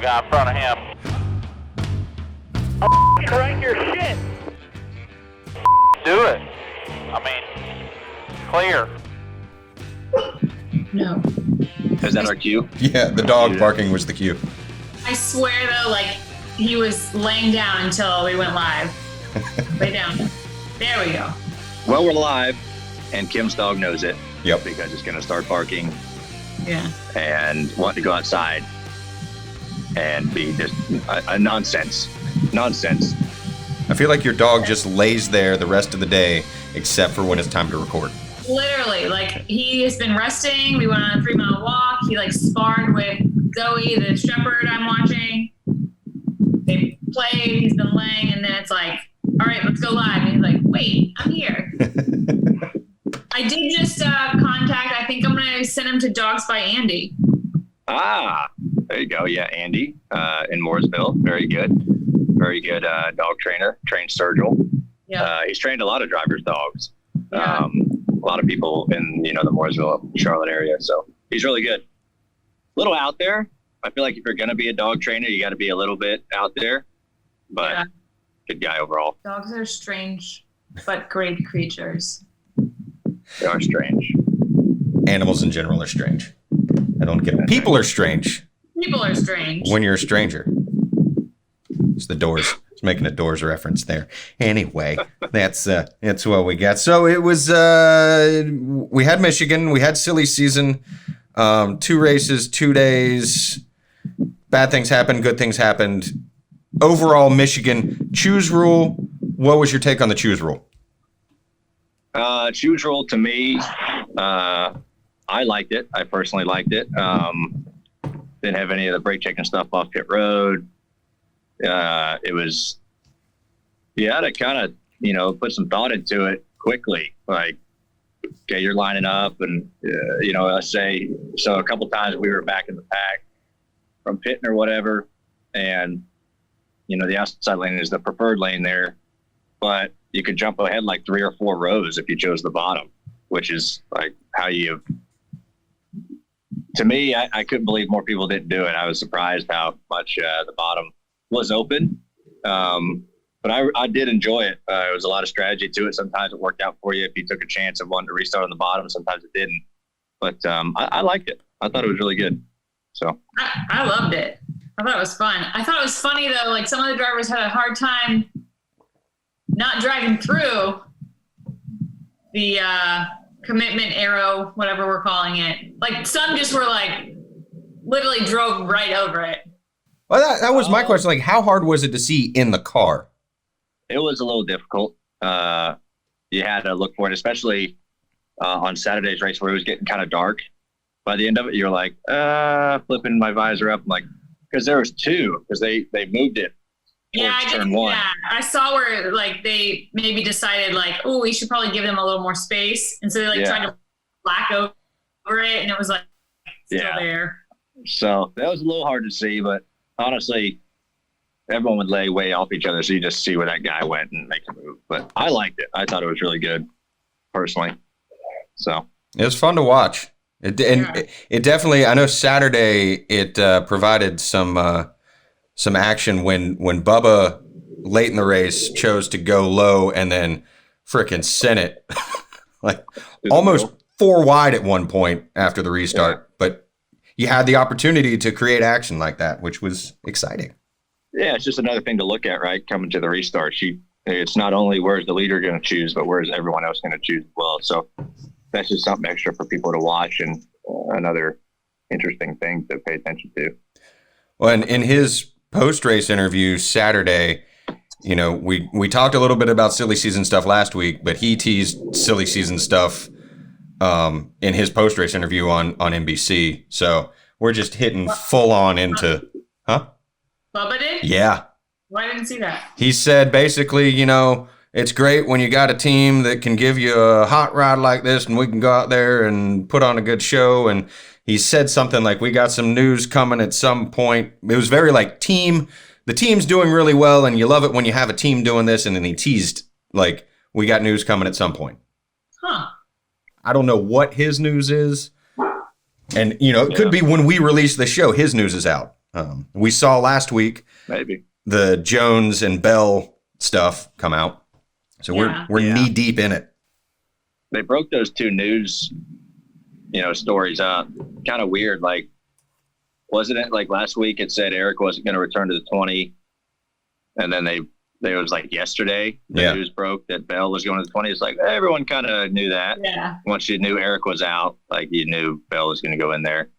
guy in front of him. Crank your shit. Do it. I mean, clear. No. Is that our cue? Yeah, the dog barking was the cue. I swear though, like he was laying down until we went live. Lay down. There we go. Well, we're live, and Kim's dog knows it. Yep. Because it's going to start barking Yeah. and want to go outside and be just a nonsense. Nonsense. I feel like your dog just lays there the rest of the day, except for when it's time to record. Literally, like he has been resting. We went on a 3-mile walk. He like sparred with Zoe, the shepherd I'm watching. They played. He's been laying, and then it's like, all right, let's go live. And he's like, wait, I'm here. I did just contact. I think I'm gonna send him to Dogs by Andy. Ah, there you go. Yeah, Andy in Mooresville. Very good. Very good dog trainer. Trained Sturgill. Yeah. He's trained a lot of drivers' dogs. Yeah. A lot of people in the Mooresville, Charlotte area. So he's really good. A little out there. I feel like if you're going to be a dog trainer, you got to be a little bit out there. But Yeah. good guy overall. Dogs are strange, but great creatures. They are strange. Animals in general are strange. I don't get it. People are strange People are strange. when you're a stranger. It's the Doors. It's making a Doors reference there. Anyway, that's what we got. So it was, we had Michigan. We had silly season. 2 races, 2 days. Bad things happened. Good things happened. Overall, Michigan choose rule. What was your take on the choose rule? Choose rule to me, I liked it. I personally liked it. Didn't have any of the brake checking stuff off pit road. It was, you had to kind of, put some thought into it quickly. Like, okay, you're lining up and, let's say, so a couple times we were back in the pack from pitting or whatever. And, the outside lane is the preferred lane there, but you could jump ahead like 3 or 4 rows if you chose the bottom, which is like how to me, I couldn't believe more people didn't do it. I was surprised how much the bottom was open. But I did enjoy it. There was a lot of strategy to it. Sometimes it worked out for you if you took a chance of wanting to restart on the bottom. Sometimes it didn't. But I liked it. I thought it was really good. So I loved it. I thought it was fun. I thought it was funny though. Like some of the drivers had a hard time not driving through the commitment arrow, whatever we're calling it. Like some just were like literally drove right over it. Well, that was my question. Like, how hard was it to see in the car? It was a little difficult. You had to look for it, especially on Saturday's race where it was getting kind of dark. By the end of it, you're like, flipping my visor up. I'm like, because there was 2, because they moved it towards turn 1. Yeah, I saw where like they maybe decided like, oh, we should probably give them a little more space, and so they tried to black over it, and it was like still there. So that was a little hard to see, but honestly, everyone would lay way off each other, so you just see where that guy went and make a move. But I liked it. I thought it was really good, personally. So it was fun to watch. It definitely. I know Saturday it provided some action when Bubba late in the race chose to go low and then frickin' sent it like almost 4 wide at one point after the restart. Yeah. But you had the opportunity to create action like that, which was exciting. Yeah, it's just another thing to look at, right? Coming to the restart, it's not only where's the leader going to choose, but where's everyone else going to choose as well. So that's just something extra for people to watch and another interesting thing to pay attention to. Well, and in his post-race interview Saturday, we talked a little bit about silly season stuff last week, but he teased silly season stuff in his post-race interview on NBC. So we're just hitting full on into, huh? Bubba did? Yeah. Well, I didn't see that. He said basically, it's great when you got a team that can give you a hot rod like this and we can go out there and put on a good show. And he said something like, we got some news coming at some point. It was very like the team's doing really well and you love it when you have a team doing this. And then he teased like, we got news coming at some point. Huh. I don't know what his news is. And, it could be when we release the show, his news is out. We saw last week Maybe. the Jones and Bell stuff come out, so we're knee deep in it. They broke those two news, stories up. Kind of weird. Like, wasn't it like last week? It said Eric wasn't going to return to the 20, and then it was like yesterday. The news broke that Bell was going to the 20. It's like everyone kind of knew that. Yeah. Once you knew Eric was out, like you knew Bell was going to go in there.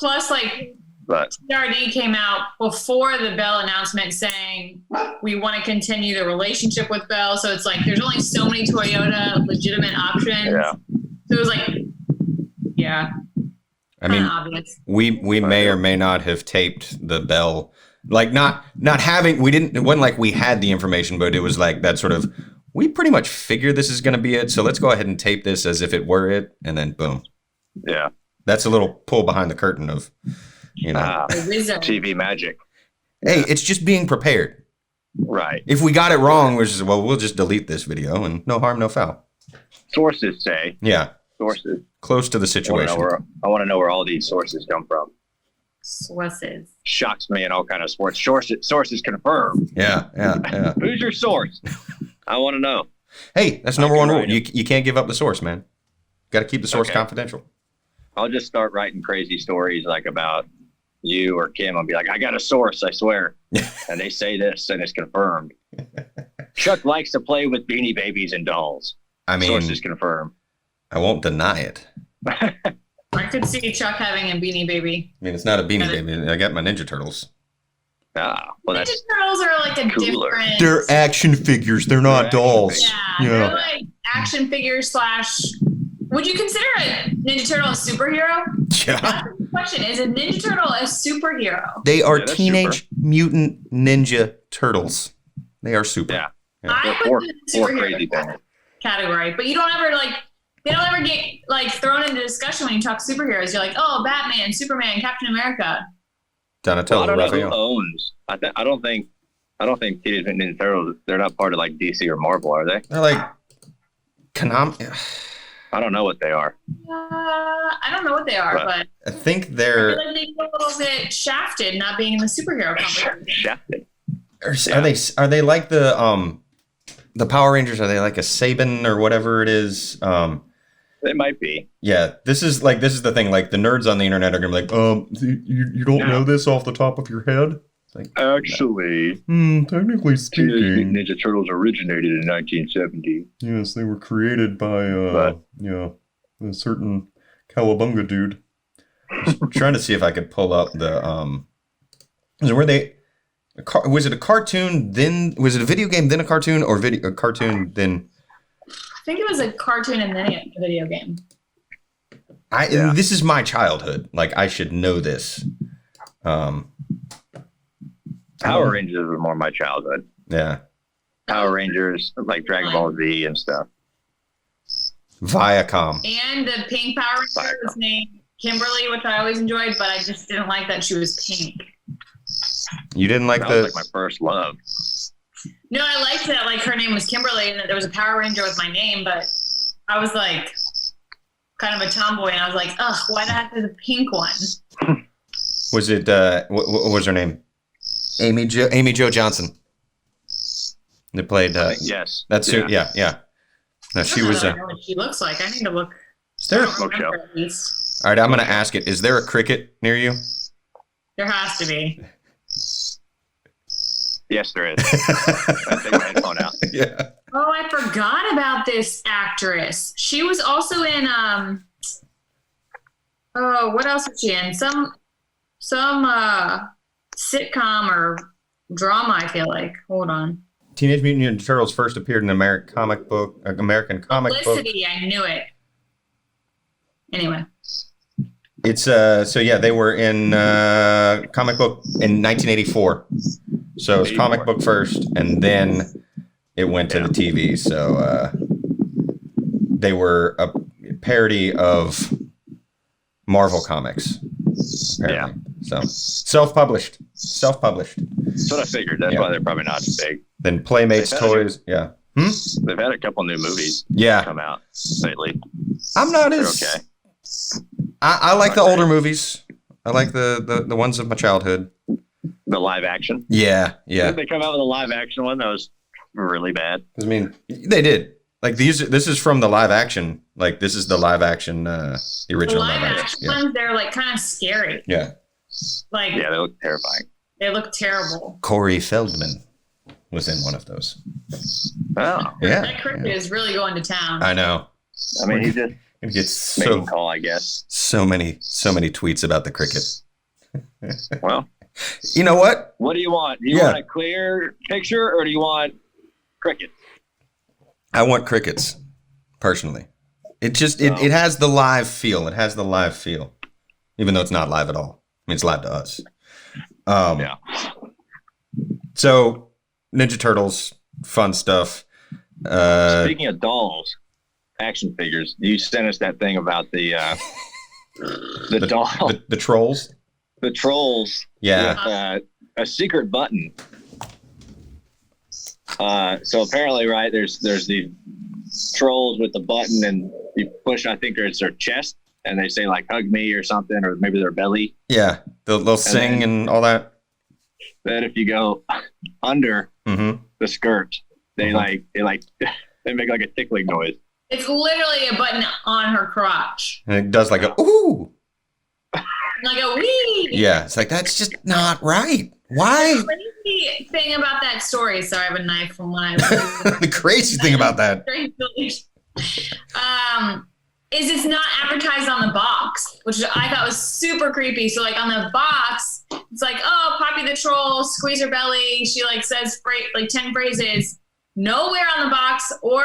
Plus, TRD came out before the Bell announcement saying we want to continue the relationship with Bell. So it's like there's only so many Toyota legitimate options. Yeah. So it was like, yeah. I mean, obvious. we may or may not have taped the Bell, like not having. It wasn't like we had the information, but it was like that sort of. We pretty much figured this is going to be it, so let's go ahead and tape this as if it were it, and then boom. Yeah. That's a little pull behind the curtain of. TV magic. Hey, it's just being prepared. Right. If we got it wrong, we'll just delete this video and no harm, no foul. Sources say. Yeah. Sources. Close to the situation. I want to know where all these sources come from. Sources. Shocks me in all kind of sports. Sources confirmed. Yeah. Who's your source? I want to know. Hey, that's number one rule. You can't give up the source, man. Got to keep the source confidential. I'll just start writing crazy stories like about you or Kim. I'll be like, I got a source, I swear. And they say this and it's confirmed. Chuck likes to play with Beanie Babies and dolls. I mean, sources confirmed. I won't deny it. I could see Chuck having a Beanie Baby. I mean, it's not a Beanie Baby. I got my Ninja Turtles. Ah, well, Ninja Turtles are like a cooler. different. They're action figures. They're not dolls. Yeah, they're like action figures / Would you consider a Ninja Turtle a superhero? Yeah. That's the question. Is a Ninja Turtle a superhero? They are Teenage Mutant Ninja Turtles. They are super. Yeah. I put them in the superhero category, but you don't ever they don't ever get thrown into discussion when you talk superheroes. You're like, oh, Batman, Superman, Captain America. Donatello, I don't know Raphael. who owns. I don't think Teenage Mutant Ninja Turtles. They're not part of DC or Marvel, are they? They're like Konami. I don't know what they are. I don't know what they are, but I think I they're. feel like they go a little bit shafted, not being in the superhero conversation. Shafted. Are they like the Power Rangers? Are they like a Saban or whatever it is? They might be. Yeah, this is the thing. Like the nerds on the internet are gonna be like, you don't know this off the top of your head. Like, actually, technically speaking, Ninja Turtles originated in 1970. Yes, they were created by a certain Cowabunga dude. I was trying to see if I could pull up the was it a cartoon then was it a video game then a cartoon or a cartoon then? I think it was a cartoon and then a video game. This is my childhood. Like I should know this. Power Rangers were more my childhood. Yeah. Power Rangers, like Dragon Ball Z and stuff. Viacom. And the pink Power Ranger was named Kimberly, which I always enjoyed, but I just didn't like that she was pink. You didn't like that? Was like my first love. No, I liked that. Like her name was Kimberly, and that there was a Power Ranger with my name, but I was like kind of a tomboy, and I was like, ugh, why not have the pink one? Was it? What was her name? Amy Jo Johnson. They played. Yes. That's yeah. No, she was. I don't know what she looks like. I need to look. Is there? At least. All right, I'm going to ask it. Is there a cricket near you? There has to be. Yes, there is. I take my headphone out. Yeah. Oh, I forgot about this actress. She was also in what else was she in? Some sitcom or drama, I feel like. Hold on. Teenage Mutant Ninja Turtles first appeared in American comic book. Felicity, I knew it. Anyway. It's they were in comic book in 1984. So it's comic book first, and then it went to the TV. So they were a parody of Marvel comics. Apparently. Yeah. So self-published. That's what I figured. That's why they're probably not as big. Then Playmates Toys. Yeah. They've had a couple new movies. Come out lately. I'm not as okay. I like the older movies. I like the ones of my childhood. The live action. Yeah. Did they come out with a live action one that was really bad? I mean, they did. Like this is from the live action. Like this is the live action, the original live live action action. ones, they're like kind of scary. Yeah. Like Yeah, they look terrifying. they look terrible. Corey Feldman was in one of those. Oh, Yeah. That cricket is really going to town. I know. I mean, he just It gets making call, I guess. so many tweets about the cricket. Well, You know what? what do you want? Do you want a clear picture or do you want cricket? I want crickets, personally. It just it has the live feel. It has the live feel, even though it's not live at all. I mean, it's live to us. Yeah. So, Ninja Turtles, fun stuff. Speaking of dolls, action figures, you sent us that thing about the doll, the trolls. the trolls. Yeah. With, a secret button. So apparently, right, there's the trolls with the button, and you push. I think it's their chest, and they say like "hug me" or something, or maybe their belly. Yeah. They'll sing and all that. Then if you go under the skirt, they they make like a tickling noise. It's literally a button on her crotch. And it does like a ooh. Like a wee. Yeah. It's like, that's just not right. Why? The crazy thing about that story, sorry, I have a knife from when I The crazy thing about that. Is it's not advertised on the box, which I thought was super creepy. So like on the box, it's like, oh, Poppy the Troll, squeeze her belly. She like says like 10 phrases. Nowhere on the box or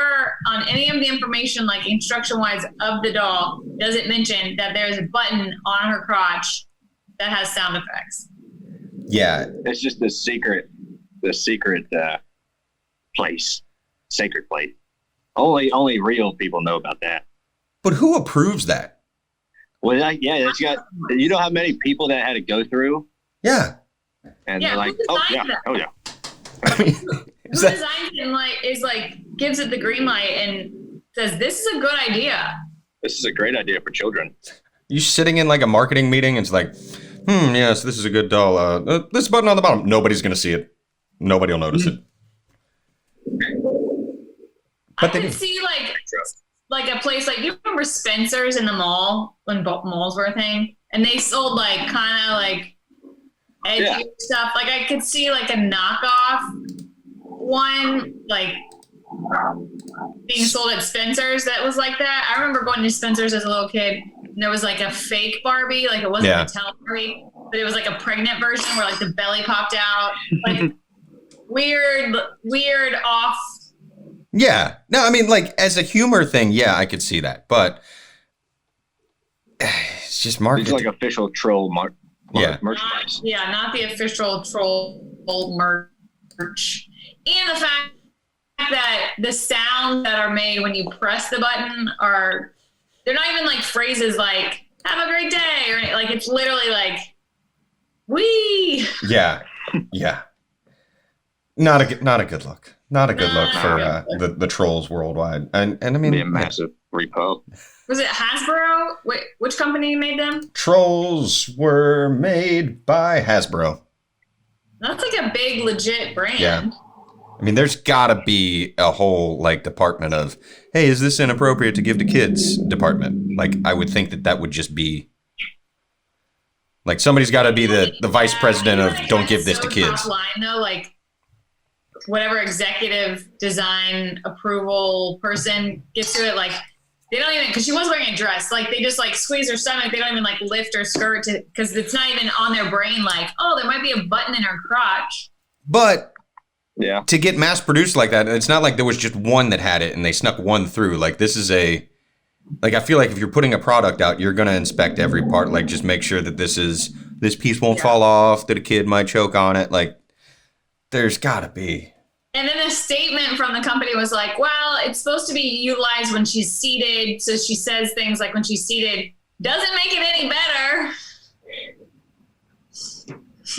on any of the information, like instruction wise of the doll, does it mention that there's a button on her crotch that has sound effects. Yeah. It's just the secret place, sacred place. Only real people know about that. But who approves that? Well, it's got. You know how many people that had to go through, Yeah. and Yeah, they're like, who oh designed yeah, that? oh yeah. I mean, Who designs it and gives it the green light and says, this is a good idea. This is a great idea for children. you sitting in like a marketing meeting and it's like, yes, this is a good doll. This button on the bottom. Nobody's going to see it. Nobody will notice it. I could see like a place like, you remember Spencer's in the mall when malls were a thing, and they sold like kind of like edgy stuff. Like I could see like a knockoff one like being sold at Spencer's that was like that. I remember going to Spencer's as a little kid, and there was like a fake Barbie, like it wasn't a Mattel Barbie, but it was like a pregnant version where like the belly popped out, like weird off. Yeah. No, I mean, like, as a humor thing, yeah, I could see that. But it's just marketing. It's like official troll merchandise. Not the official troll merch. And the fact that the sounds that are made when you press the button they're not even like phrases like, have a great day, or like, it's literally like, wee. Yeah. Yeah. Not a good look. Not a good look for the trolls worldwide. And I mean, be a massive repo. Was it Hasbro? Wait, which company made them? Trolls were made by Hasbro. That's like a big legit brand. Yeah. I mean, there's got to be a whole like department of, hey, is this inappropriate to give to kids department? Like, I would think that would just be like, somebody's got to be the vice president of don't give this to kids. Top line though, like whatever executive design approval person gets to it, like they don't even, because she was wearing a dress, like they just like squeeze her stomach. They don't even like lift her skirt because it's not even on their brain. Like, oh, there might be a button in her crotch. But yeah, to get mass produced like that, it's not like there was just one that had it and they snuck one through. Like this is I feel like if you're putting a product out, you're going to inspect every part. Like just make sure that this piece won't fall off, that a kid might choke on it. Like there's got to be. And then the statement from the company was like, well, it's supposed to be utilized when she's seated. So she says things like when she's seated, doesn't make it any better.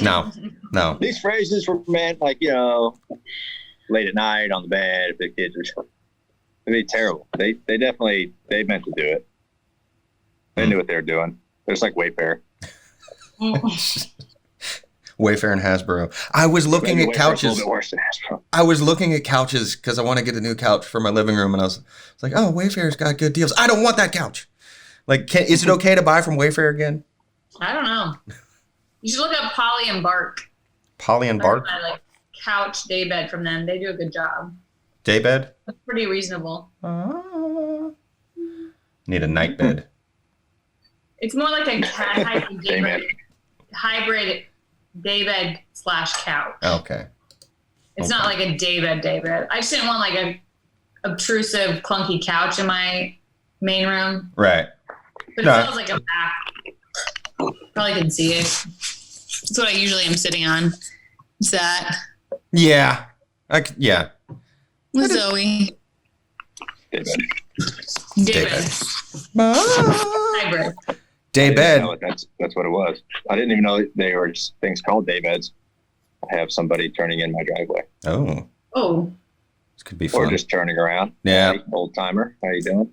No. These phrases were meant like, late at night on the bed if the kids are. It'd be terrible. They definitely, they meant to do it. They knew what they were doing. It's like Wayfair. Wayfair and Hasbro. I was looking at Wayfair's couches. a little bit worse than Hasbro. I was looking at couches because I want to get a new couch for my living room, and I was like, "Oh, Wayfair's got good deals. I don't want that couch." Like, is it okay to buy from Wayfair again? I don't know. You should look up Polly and Bark. Polly and Bark I like couch daybed from them. They do a good job. daybed. It's pretty reasonable. Need a night bed. It's more like a hybrid daybed / couch. Okay. It's not like a daybed. I just didn't want like a obtrusive, clunky couch in my main room. Right. But it feels like a back. Probably can see it. That's what I usually am sitting on. Is that? Yeah. Yeah. With Zoe. Daybed. Daybed. Hybrid. Daybed. That's what it was. I didn't even know they were things called daybeds. I have somebody turning in my driveway. Oh. This could be fun. Or just turning around. Yeah. Hey, old timer. How you doing?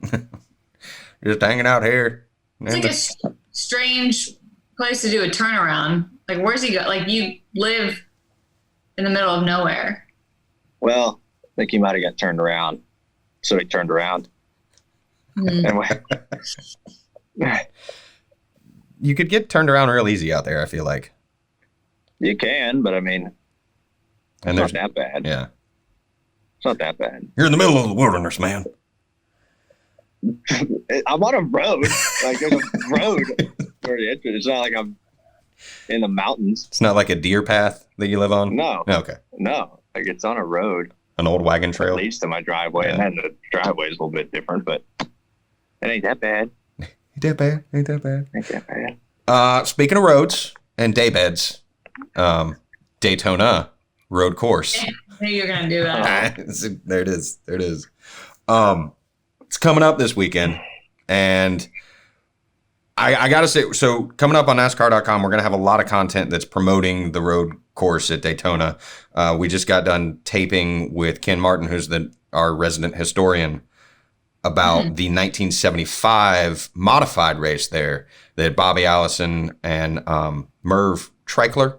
Just hanging out here. It's like a strange place to do a turnaround. Like, where's he go? Like, you live in the middle of nowhere. Well, I think he might have got turned around. So he turned around. Anyway. You could get turned around real easy out there, I feel like. You can, but I mean, it's not that bad. Yeah. It's not that bad. You're in the middle of the wilderness, man. I'm on a road. Like, there's a road where the entrance. It's not like I'm in the mountains. It's not like a deer path that you live on? No. Okay. No. Like, it's on a road. An old wagon trail? That leads to my driveway. Yeah. And then the driveway is a little bit different, but it ain't that bad. Ain't that bad. Ain't that bad. Speaking of roads and daybeds, Daytona road course. I knew you were going to do that. There it is. It's coming up this weekend, and I got to say, so coming up on NASCAR.com, we're going to have a lot of content that's promoting the road course at Daytona. We just got done taping with Ken Martin, who's our resident historian, about the 1975 modified race there that Bobby Allison and Merv Treichler,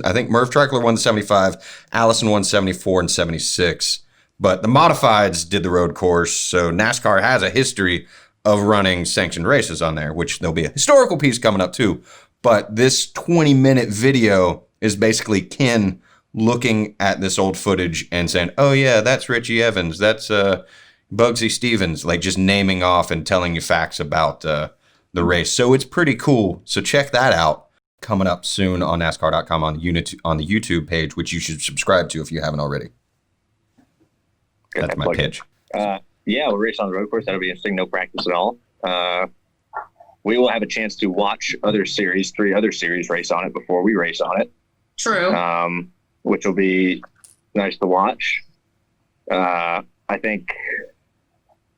I think Merv Treichler won the 75, Allison won 74 and 76. But the modifieds did the road course, so NASCAR has a history of running sanctioned races on there, which there'll be a historical piece coming up too. But this 20-minute video is basically Ken looking at this old footage and saying, oh yeah, that's Richie Evans, that's Bugsy Stevens, like just naming off and telling you facts about the race. So it's pretty cool. So check that out. Coming up soon on NASCAR.com on the YouTube page, which you should subscribe to if you haven't already. That's my pitch. Yeah, we'll race on the road course. That'll be interesting. No practice at all. We will have a chance to watch three other series race on it before we race on it. True. Which will be nice to watch. I think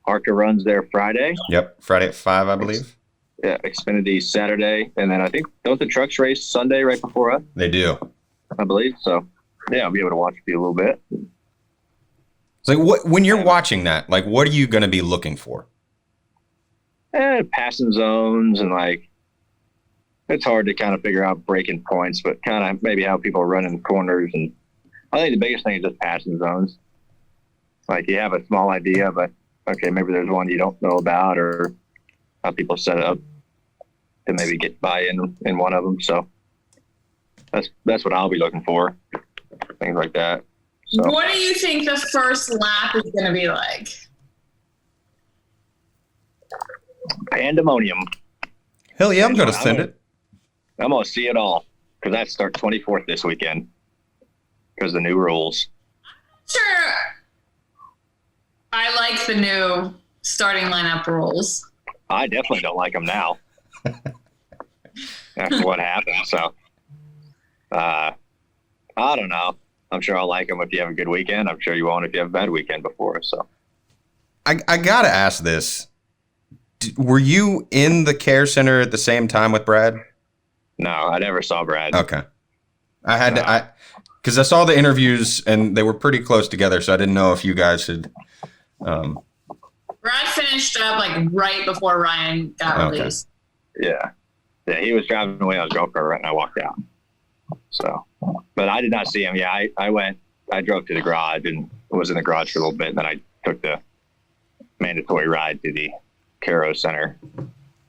ARCA runs there Friday. Yep, Friday at 5, I believe. Yeah, Xfinity Saturday. And then I think don't the trucks race Sunday right before us? They do. I believe. So, yeah, I'll be able to watch you a little bit. So when you're watching that, like, what are you going to be looking for? Passing zones and, like, it's hard to kind of figure out breaking points, but kind of maybe how people are running corners. And I think the biggest thing is just passing zones. Like, you have a small idea, but, okay, maybe there's one you don't know about or how people set it up to maybe get buy-in in one of them. So that's what I'll be looking for, things like that. So. What do you think the first lap is going to be like? Pandemonium. Hell yeah, I'm going to send it. I'm going to see it all because that starts 24th this weekend because of the new rules. Sure. I like the new starting lineup rules. I definitely don't like them now after what happened. So, I don't know. I'm sure I'll like them if you have a good weekend. I'm sure you won't if you have a bad weekend before. So, I got to ask this. Were you in the care center at the same time with Brad? No, I never saw Brad. Okay. I had to, because I saw the interviews and they were pretty close together. So I didn't know if you guys had. Brad finished up like right before Ryan got released. Yeah. Yeah. He was driving away on his GoPro right and I walked out. So. But I did not see him. Yeah, I drove to the garage and was in the garage for a little bit, and then I took the mandatory ride to the Caro Center.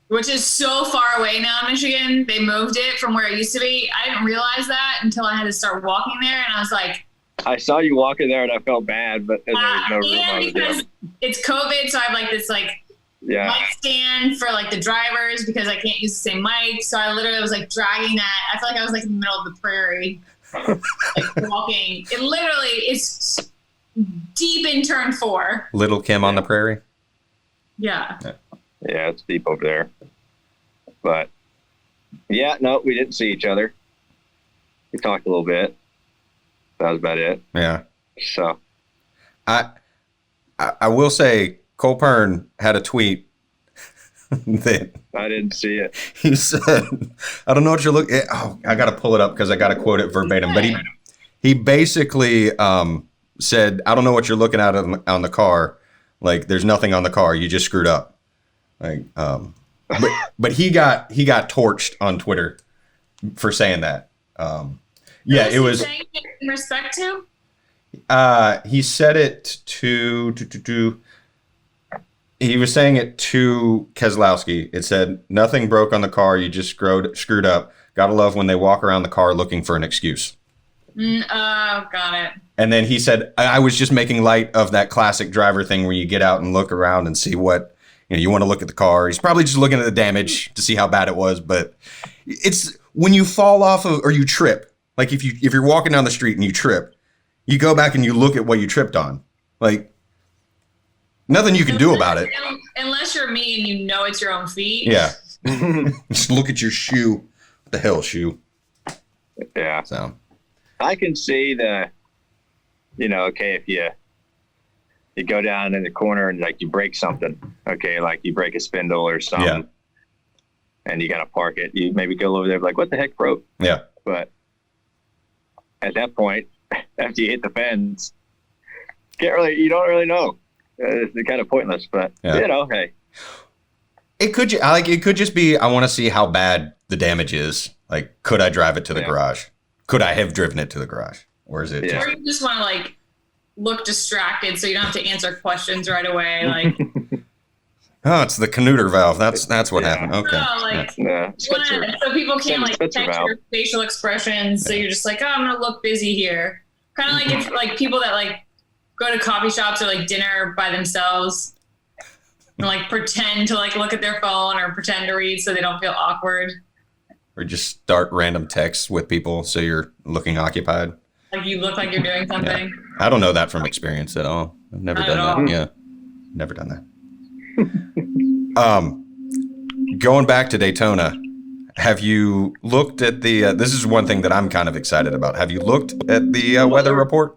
Which is so far away now in Michigan. They moved it from where it used to be. I didn't realize that until I had to start walking there, and I was like, I saw you walking there, and I felt bad, but there was no room on because it's COVID, so I have like this mic stand for like the drivers because I can't use the same mic. So I literally was like dragging that. I feel like I was like in the middle of the prairie, like walking. It literally is deep in turn 4. Little Kim on the prairie. Yeah. Yeah, it's deep over there. But yeah, no, we didn't see each other. We talked a little bit. That was about it. Yeah. So I will say Cole Pern had a tweet that I didn't see it. he said, I don't know what you're looking at. Oh, I got to pull it up because I got to quote it verbatim. But he basically said, I don't know what you're looking at on the car. Like, there's nothing on the car. You just screwed up. Like, but he got torched on Twitter for saying that. Yeah, it was. Saying it in respect to? He said it to. He was saying it to Keselowski. It said, nothing broke on the car. You just screwed up. Gotta love when they walk around the car looking for an excuse. Got it. And then he said, I was just making light of that classic driver thing where you get out and look around and see what, you want to look at the car. He's probably just looking at the damage to see how bad it was. But it's when you fall off of, or you trip, like if you're walking down the street and you trip, you go back and you look at what you tripped on. Like, nothing you can do about it. Unless you're me and you know it's your own feet. Yeah. Just look at your shoe. What the hell, shoe? Yeah. So I can see the, okay, if you go down in the corner and like you break something, okay, like you break a spindle or something, and you got to park it. You maybe go over there like, what the heck broke? Yeah. But at that point, after you hit the fence, you don't really know. It's kind of pointless, but hey. It could just be, I want to see how bad the damage is. Like, could I drive it to the garage? Could I have driven it to the garage? Or is it Or you just want to like look distracted so you don't have to answer questions right away. Like, oh, it's the Canuter valve. That's what happened. Okay. So people can't like catch your facial expressions. So you're just like, oh, I'm gonna look busy here. Kind of like if like people that like go to coffee shops or like dinner by themselves and like pretend to like look at their phone or pretend to read so they don't feel awkward. Or just start random texts with people so you're looking occupied. Like you look like you're doing something. Yeah. I don't know that from experience at all. I've never done that. Yeah. Never done that. Going back to Daytona, have you looked at the this is one thing that I'm kind of excited about. Have you looked at the weather report?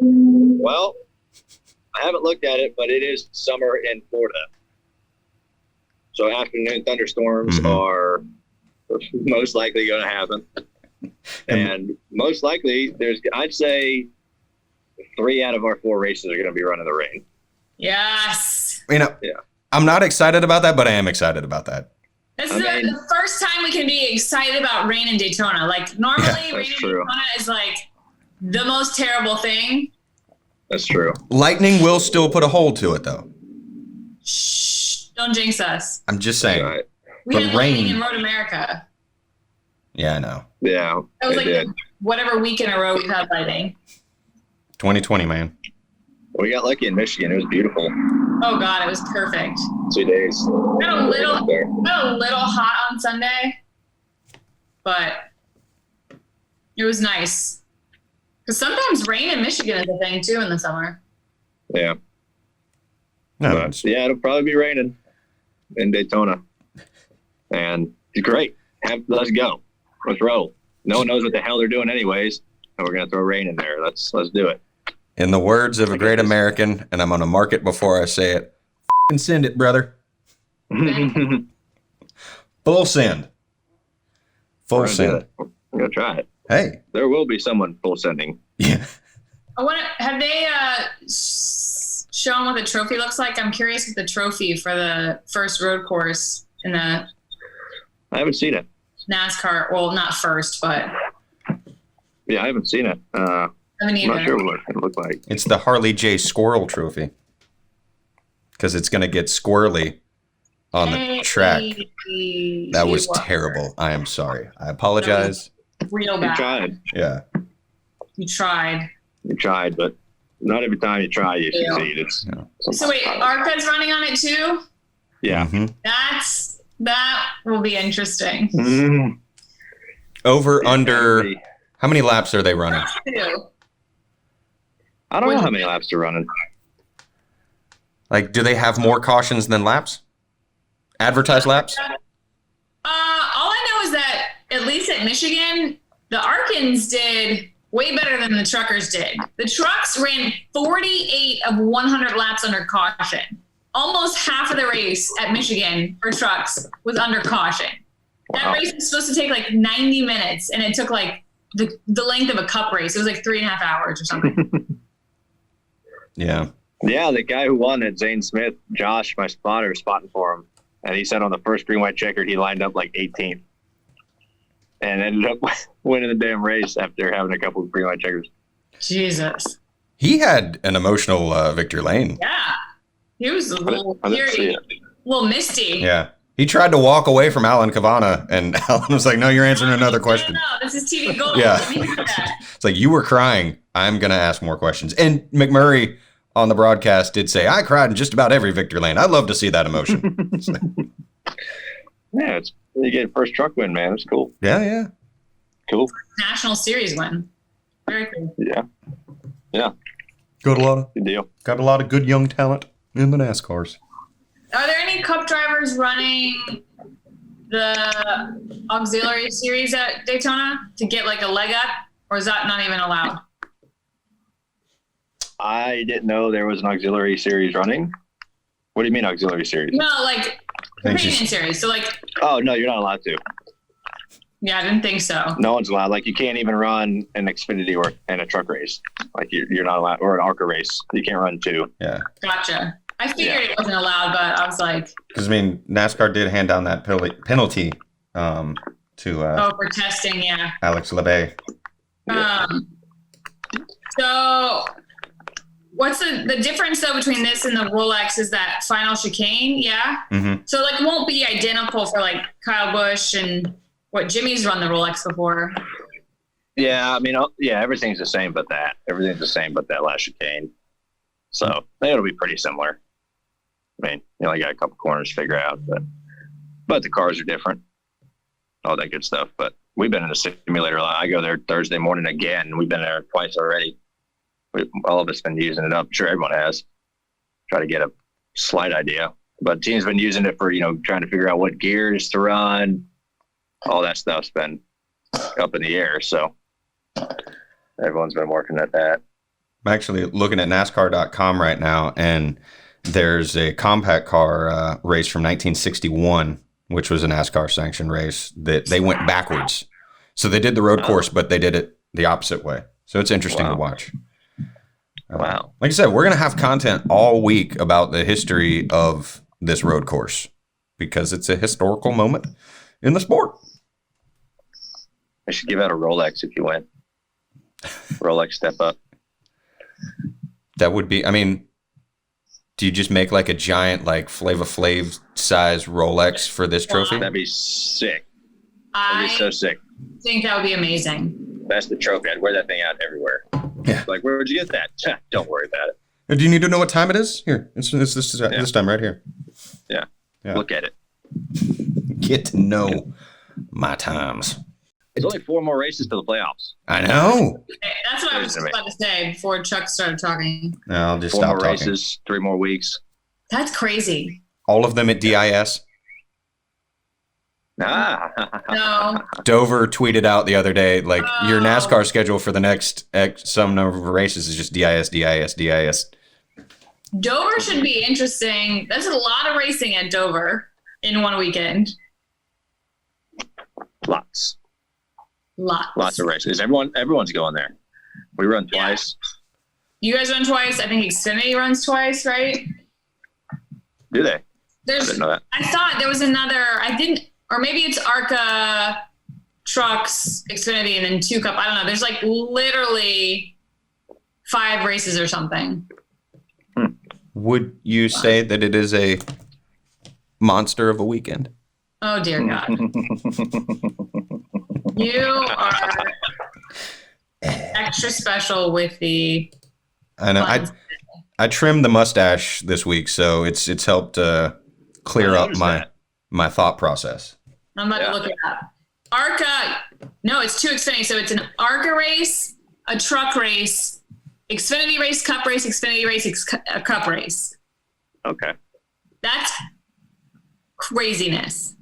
Well, I haven't looked at it, but it is summer in Florida. So afternoon thunderstorms are most likely going to happen. And most likely I'd say 3 out of our 4 races are going to be running the rain. Yes. I'm not excited about that, but I am excited about that. This is the first time we can be excited about rain in Daytona. Like normally rain in Daytona is like the most terrible thing. That's true. Lightning will still put a hold to it though. Shh, don't jinx us. I'm just saying. Right. We had lightning in Road America. Yeah, I know. Yeah. That was like whatever week in a row we've had lightning. 2020, man. We got lucky in Michigan. It was beautiful. Oh God, it was perfect. 2 days. Got a little hot on Sunday, but it was nice. Because sometimes rain in Michigan is a thing too in the summer. Yeah. No, but, it'll probably be raining in Daytona. And it's great. Let's go. Let's roll. No one knows what the hell they're doing anyways, and we're going to throw rain in there. Let's do it. In the words of a great American, and I'm going to mark it before I say it, f***ing send it, brother. Full send. Full send. I'm going to try it. Hey. There will be someone full sending. Yeah. Have they shown what the trophy looks like? I'm curious with the trophy for the first road course in the I haven't seen it. NASCAR. Well, not first, but Yeah, I haven't seen it. I haven't I'm either. not sure what it looked like. It's the Harley J Squirrel Trophy because it's going to get squirrely on the track. That was terrible. I am sorry. I apologize. Real You bad. tried. Yeah. You tried. You tried, but not every time you try, you succeed. It's So wait, Arca's running on it too? yeah. Mhm. That will be interesting. Mm. Over, Yeah, under, maybe. how many laps are they running? I don't know how many laps they're running. Like, do they have more cautions than laps? Advertised laps? All I know is that at least at Michigan, the Arkans did way better than the truckers did. The trucks ran 48 of 100 laps under caution. Almost half of the race at Michigan for trucks was under caution. That Wow. race was supposed to take like 90 minutes, and it took like the length of a cup race. It was like 3.5 hours or something. Yeah. Yeah, the guy who won at Zane Smith, Josh, my spotter, was spotting for him. And he said on the first green white checkered, he lined up like 18th. And ended up winning the damn race after having a couple of green white checkers. Jesus. He had an emotional Victor Lane. Yeah. He was a little, I didn't see it. little misty. Yeah. He tried to walk away from Alan Cavana, and Alan was like, no, you're answering another question. No, this is TV gold. Yeah. Let me hear that. It's like, you were crying. I'm going to ask more questions. And McMurray on the broadcast did say, I cried in just about every Victor Lane. I'd love to see that emotion. Yeah, you get first truck win, man. It's cool. Yeah. Cool. National Series win. Very cool. Yeah. Got a lot of good young talent in the NASCARs. Are there any Cup drivers running the auxiliary series at Daytona to get like a leg up, or is that not even allowed? I didn't know there was an auxiliary series running. What do you mean auxiliary series? No, like companion series. So like, Oh, no, you're not allowed to. yeah, I didn't think so. No one's allowed. Like, you can't even run an Xfinity or and a truck race. Like, you're not allowed, or an ARCA race. You can't run two. Yeah. Gotcha. I figured it wasn't allowed, but I was like, Because, I mean, NASCAR did hand down that penalty to oh, for testing, yeah. Alex Labbe. So what's the difference though between this and the Rolex is that final chicane? Yeah. Mm-hmm. So like won't be identical for like Kyle Busch and what Jimmy's run the Rolex before. Yeah, I mean, everything's the same but that. Everything's the same but that last chicane. So it'll be pretty similar. I mean, you only got a couple corners to figure out, but the cars are different. All that good stuff. But we've been in the simulator a lot. I go there Thursday morning again. We've been there twice already. All of us been using it up. I'm sure everyone has. Try to get a slight idea. But team's been using it for, trying to figure out what gears to run. All that stuff's been up in the air. So everyone's been working at that. I'm actually looking at NASCAR.com right now, and there's a compact car race from 1961, which was a NASCAR sanctioned race that they went backwards. So they did the road course, but they did it the opposite way. So it's interesting to watch. Wow. Like I said, we're going to have content all week about the history of this road course because it's a historical moment in the sport. I should give out a Rolex if you win. Rolex step up. That would be, I mean, do you just make like a giant, like Flava Flav size Rolex for this trophy? That'd be sick. That'd be so sick. I think that would be amazing. That's the trophy. I'd wear that thing out everywhere. Yeah. Like, where'd you get that? Don't worry about it. Do you need to know what time it is? Here, it's this time right here. Yeah. Look at it. Get to know my times. It's only 4 more races to the playoffs. I know. That's what I was about to say before Chuck started talking. No, I'll just 4 stop more talking. races, 3 more weeks. That's crazy. All of them at DIS. No. Dover tweeted out the other day, like, your NASCAR schedule for the next X some number of races is just DIS, DIS, DIS. Dover should be interesting. That's a lot of racing at Dover in one weekend. Lots Lots of races. Everyone's going there. We run twice. You guys run twice. I think Xfinity runs twice, right? Do they? I There's. didn't know that. I thought there was another. I didn't, or maybe it's ARCA trucks, Xfinity, and then 2 Cup. I don't know. There's like literally 5 races or something. Would you say that it is a monster of a weekend? Oh dear God. You are extra special with the I know. puns. I trimmed the mustache this week, so it's helped clear up my thought process. I'm about to look it up. ARCA, no, it's 2 Xfinity. So it's an ARCA race, a truck race, Xfinity race, Cup race, Xfinity race, a Cup race. Okay. That's craziness.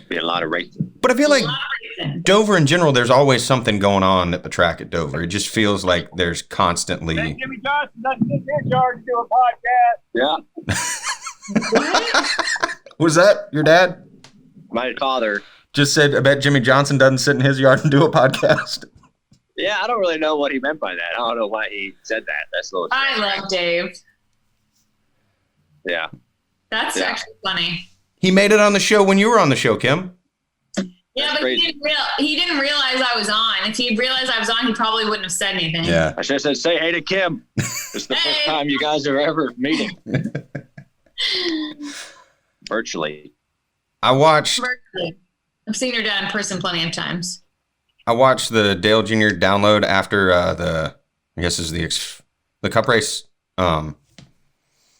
Be a lot of racing. But I feel like A lot of racing. Dover in general, there's always something going on at the track at Dover. It just feels like there's constantly. Jimmy Johnson doesn't get his yard to do a podcast. Yeah. Was that your dad? My father. Just said, I bet Jimmy Johnson doesn't sit in his yard and do a podcast. Yeah, I don't really know what he meant by that. I don't know why he said that. That's a little I love Dave. Yeah. That's actually funny. He made it on the show when you were on the show, Kim. Yeah, That's but crazy. he didn't realize I was on. If he realized I was on, he probably wouldn't have said anything. Yeah. I should have said, say hey to Kim. It's the first Hey. time you guys are ever meeting. Virtually. I watched I've seen her dad in person plenty of times. the Dale Jr. download after I guess is the Cup race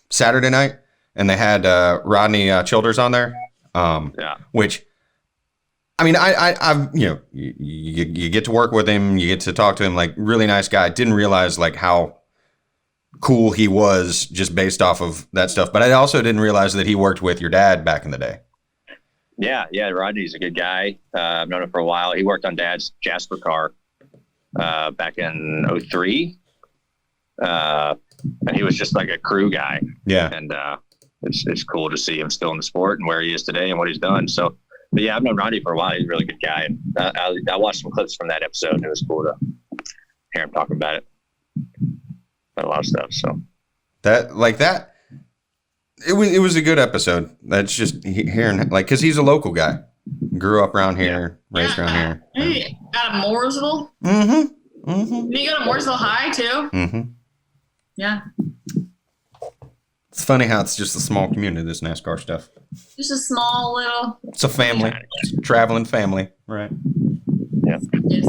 Saturday night, and they had Rodney Childers on there. Yeah. Which, I mean, I've you get to work with him, you get to talk to him, like really nice guy. Didn't realize like how cool he was just based off of that stuff. But I also didn't realize that he worked with your dad back in the day. Yeah. Rodney's a good guy. I've known him for a while. He worked on Dad's Jasper car back in 2003. And he was just like a crew guy. Yeah. And it's cool to see him still in the sport and where he is today and what he's done. So, but yeah, I've known Rodney for a while. He's a really good guy. And I watched some clips from that episode, and it was cool to hear him talk about it. About a lot of stuff. So it was a good episode. That's just hearing like because he's a local guy, grew up around here, raised around here. Hey, out of Mooresville? Mm-hmm. Mm-hmm. Did you go to Mooresville High too? Mm-hmm. Yeah. It's funny how it's just a small community, this NASCAR stuff. Just a small little. It's a family. It's a traveling family. Right. yeah, Yes.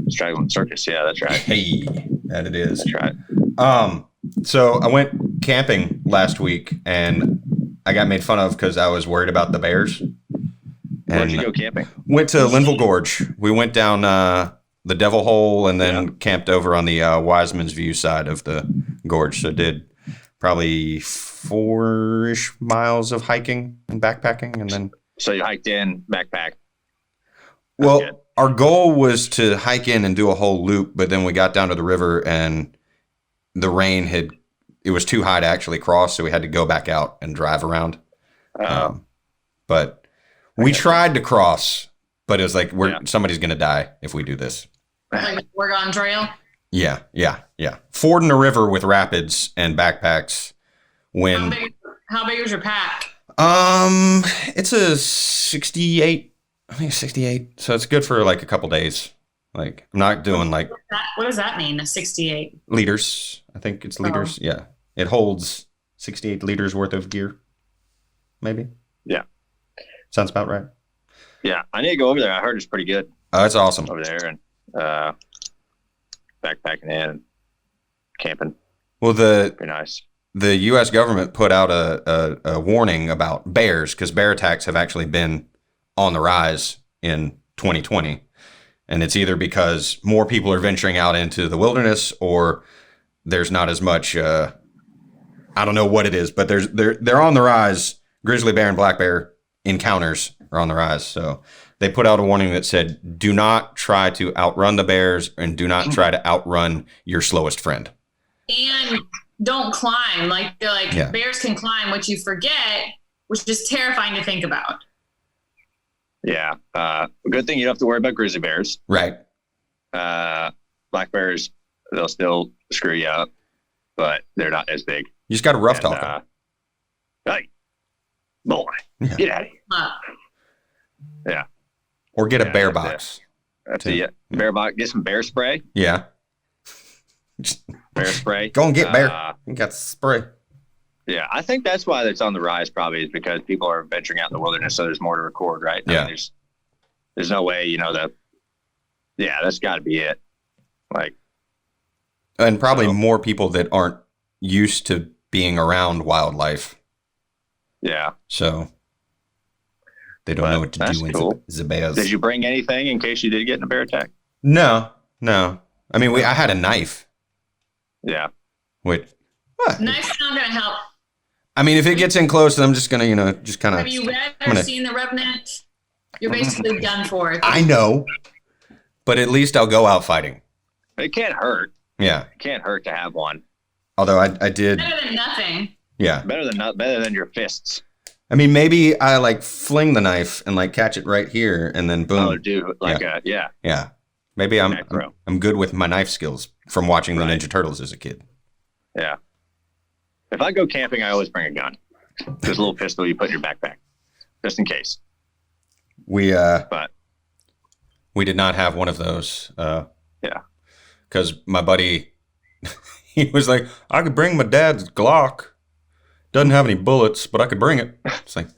Straggling Circus. Yeah, that's right. Hey, that it is. That's right. So I went camping last week and I got made fun of because I was worried about the bears. Where'd And you go camping? went to Linville Gorge. We went down the Devil Hole and then camped over on the Wiseman's View side of the gorge. So did probably 4-ish miles of hiking and backpacking, and then. So you hiked in, backpack. Well, good. our goal was to hike in and do a whole loop, but then we got down to the river and the rain it was too high to actually cross, so we had to go back out and drive around. But we tried to cross, but it was like somebody's going to die if we do this. Like the Oregon Trail? Yeah. Fording a river with rapids and backpacks. How big was your pack? It's a 68. I think it's 68. So it's good for like a couple days. Like I'm not doing like What does that mean? A 68? liters. I think it's liters. Oh. Yeah. It holds 68 liters worth of gear. Maybe. Yeah. Sounds about right. Yeah, I need to go over there. I heard it's pretty good Oh, that's awesome. over there, and backpacking in and camping. Well, Pretty nice. the U.S. government put out a warning about bears because bear attacks have actually been on the rise in 2020. And it's either because more people are venturing out into the wilderness or there's not as much, I don't know what it is, but they're on the rise. Grizzly bear and black bear encounters are on the rise. So they put out a warning that said, do not try to outrun the bears and do not try to outrun your slowest friend. And don't climb. Like they're like bears can climb, which you forget, which is terrifying to think about. Yeah. Good thing you don't have to worry about grizzly bears. Right. Black bears, they'll still screw you up, but they're not as big. You just got to rough talk them. Hey, boy, get out of here. Yeah. Or get a bear like box. That's it. Bear box. Get some bear spray. Yeah. Bear spray. Go and get bear. You got spray. Yeah, I think that's why it's on the rise. Probably is because people are venturing out in the wilderness, so there's more to record, right? Yeah. I mean, there's no way, that's got to be it. Like, and probably more people that aren't used to being around wildlife. Yeah. So they don't know what to do with the bears. Did you bring anything in case you did get in a bear attack? No. I mean, I had a knife. Yeah. What? Knife's not going to help. I mean, if it gets in close, I'm just going to, just kind of. Have you read or seen The Revenant? You're basically done for. I know. But at least I'll go out fighting. It can't hurt. Yeah. It can't hurt to have one. Although I did. Better than nothing. Yeah. Better than your fists. I mean, maybe I like fling the knife and like catch it right here and then boom. Oh, dude. Yeah. Maybe I'm good with my knife skills from watching the Ninja Turtles as a kid. Yeah. If I go camping, I always bring a gun. There's a little pistol you put in your backpack, just in case. We did not have one of those. Yeah. Because my buddy, he was like, I could bring my dad's Glock. Doesn't have any bullets, but I could bring it. It's like,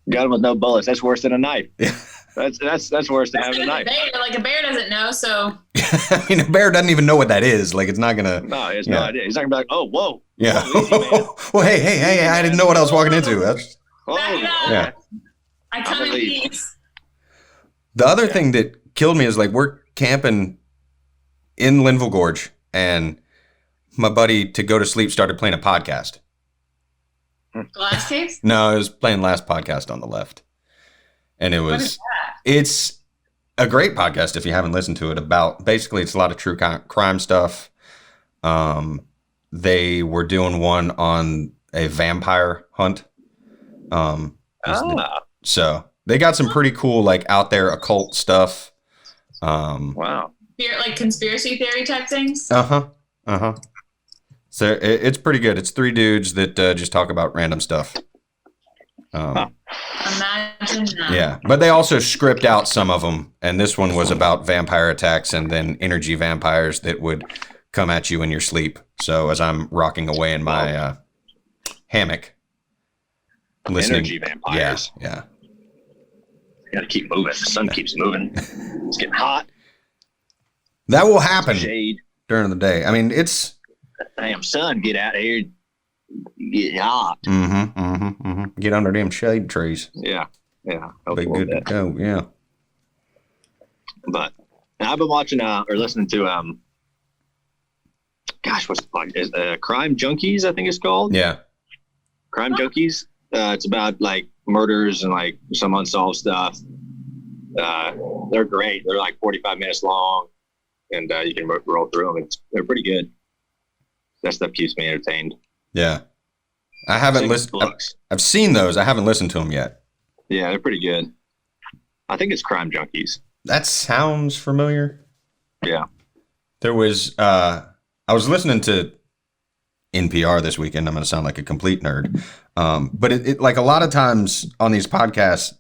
got him with no bullets. That's worse than a knife. Yeah. That's worse than having a knife. A bear doesn't know, so. I mean, a bear doesn't even know what that is. Like, it's not gonna. No, he has no idea. He's not gonna be like, oh, whoa. Yeah. Whoa, easy, well, hey, I didn't know what I was walking into. That's. Yeah. I come in peace. The other thing that killed me is like we're camping in Linville Gorge, and my buddy to go to sleep started playing a podcast. Glass Case? No, it was playing Last Podcast on the Left. And it's a great podcast if you haven't listened to it about, basically it's a lot of true crime stuff. They were doing one on a vampire hunt. So they got some pretty cool, like out there occult stuff. Wow. Like conspiracy theory type things? So it's pretty good. It's 3 dudes that just talk about random stuff. Imagine that. Yeah, but they also script out some of them, and this one was about vampire attacks and then energy vampires that would come at you in your sleep. So as I'm rocking away in my hammock, listening. Energy vampires. Yeah. Got to keep moving. The sun keeps moving. It's getting hot. That will happen Shade. During the day. I mean, it's. Damn sun, get out here. Get hot. Get under them shade trees. Yeah. Be good to go. Yeah. But I've been watching or listening to what's the fuck is Crime Junkies? I think it's called. Yeah. Crime Junkies. It's about like murders and like some unsolved stuff. They're great. They're like 45 minutes long, and you can roll through them. They're pretty good. That stuff keeps me entertained. Yeah. I haven't listened. I've seen those. I haven't listened to them yet. Yeah, they're pretty good. I think it's Crime Junkies. That sounds familiar. Yeah. There was, I was listening to NPR this weekend. I'm going to sound like a complete nerd. But it like a lot of times on these podcasts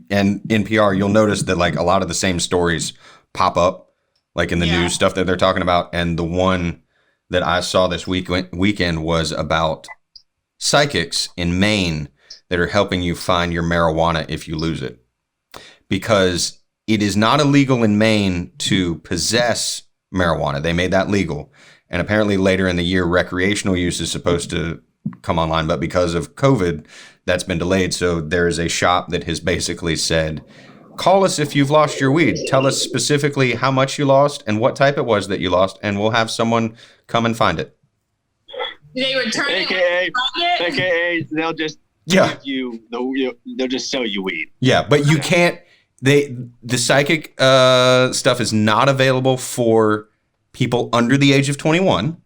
and NPR, you'll notice that like a lot of the same stories pop up like in the news stuff that they're talking about. And the one that I saw this weekend was about psychics in Maine that are helping you find your marijuana if you lose it. Because it is not illegal in Maine to possess marijuana. They made that legal. And apparently later in the year, recreational use is supposed to come online. But because of COVID, that's been delayed. So there's a shop that has basically said, call us if you've lost your weed. Tell us specifically how much you lost and what type it was that you lost, and we'll have someone come and find it. They return AKA, they'll just give you they'll just sell you weed. Yeah, but you can't. The psychic stuff is not available for people under the age of 21.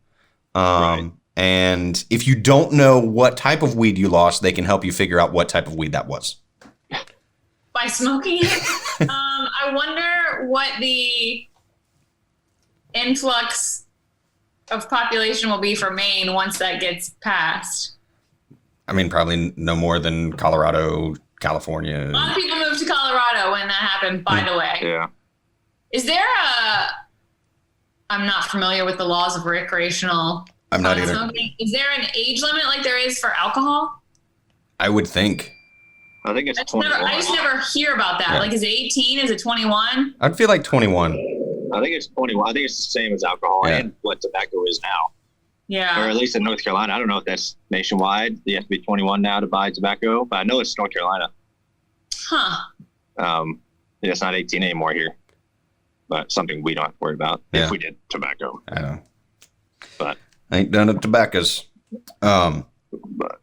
Right. And if you don't know what type of weed you lost, they can help you figure out what type of weed that was. By smoking it? I wonder what the influx of population will be for Maine once that gets passed. I mean, probably no more than Colorado, California. A lot of people move to Colorado. ago when that happened, by the way. Yeah. Is there I'm not familiar with the laws of recreational I'm not either. smoking. Is there an age limit like there is for alcohol? I would think. I think it's 21. I just never hear about that. Yeah. Like, is it 18? Is it 21? I'd feel like 21. I think it's 21. I think it's the same as alcohol and what tobacco is now. Yeah. Or at least in North Carolina. I don't know if that's nationwide. You have to be 21 now to buy tobacco, but I know it's North Carolina. Huh. Yeah, it's not 18 anymore here, but something we don't have to worry about if we did tobacco. I know. But I ain't done at tobaccos. but